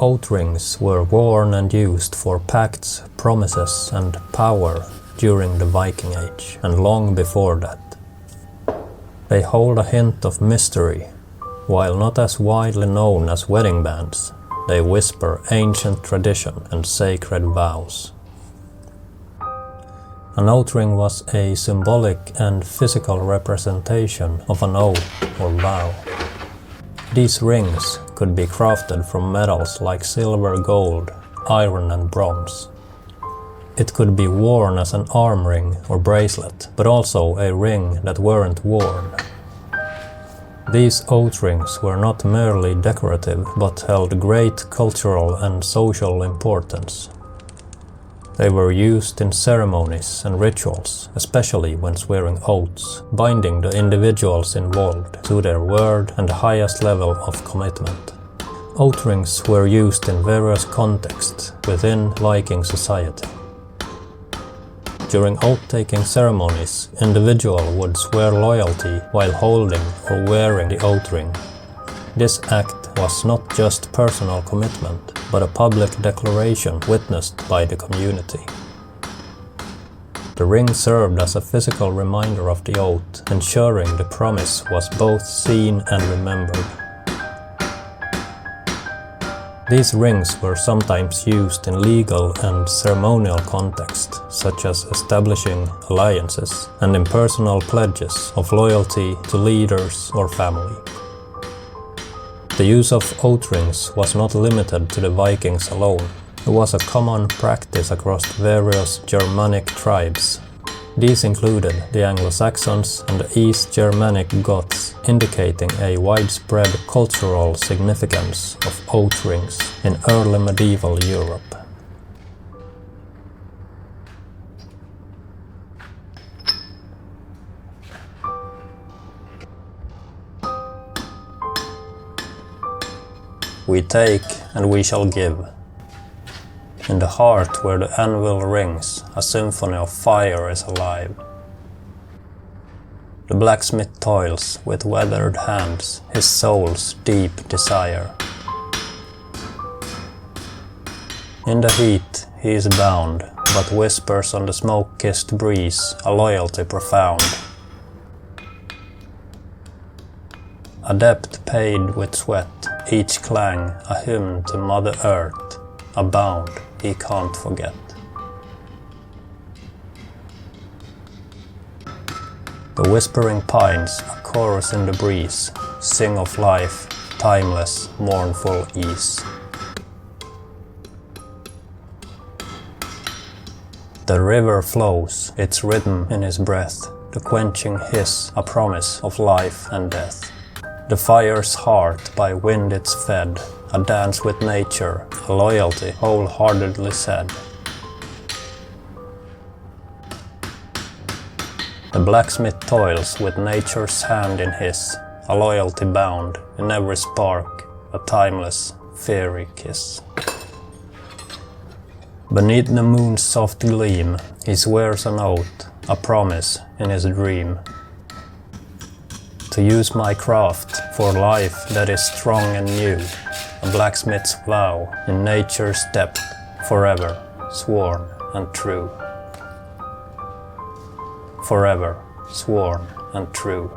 Oath rings were worn and used for pacts, promises and power during the Viking Age, and long before that. They hold a hint of mystery. While not as widely known as wedding bands, they whisper ancient tradition and sacred vows. An oath ring was a symbolic and physical representation of an oath or vow. These rings could be crafted from metals like silver, gold, iron and bronze. It could be worn as an arm ring or bracelet, but also a ring that weren't worn. These oath rings were not merely decorative, but held great cultural and social importance. They were used in ceremonies and rituals, especially when swearing oaths, binding the individuals involved to their word and the highest level of commitment. Oath rings were used in various contexts within Viking society. During oath-taking ceremonies, individual would swear loyalty while holding or wearing the oath ring. This act was not just personal commitment, but a public declaration witnessed by the community. The ring served as a physical reminder of the oath, ensuring the promise was both seen and remembered. These rings were sometimes used in legal and ceremonial contexts, such as establishing alliances, and in personal pledges of loyalty to leaders or family. The use of oath rings was not limited to the Vikings alone. It was a common practice across various Germanic tribes. These included the Anglo-Saxons and the East Germanic Goths, indicating a widespread cultural significance of oath rings in early medieval Europe. We take and we shall give. In the heart where the anvil rings, a symphony of fire is alive. The blacksmith toils with weathered hands, his soul's deep desire. In the heat he is bound, but whispers on the smoke-kissed breeze a loyalty profound. A debt paid with sweat, each clang a hymn to Mother Earth, a bound he can't forget. The whispering pines, a chorus in the breeze, sing of life, timeless, mournful ease. The river flows, its rhythm in his breath, the quenching hiss, a promise of life and death. The fire's heart by wind it's fed, a dance with nature, a loyalty wholeheartedly said. The blacksmith toils with nature's hand in his, a loyalty bound in every spark, a timeless, fiery kiss. Beneath the moon's soft gleam, he swears an oath, a promise in his dream. To use my craft for life that is strong and new, a blacksmith's vow in nature's depth, forever sworn and true. Forever sworn and true.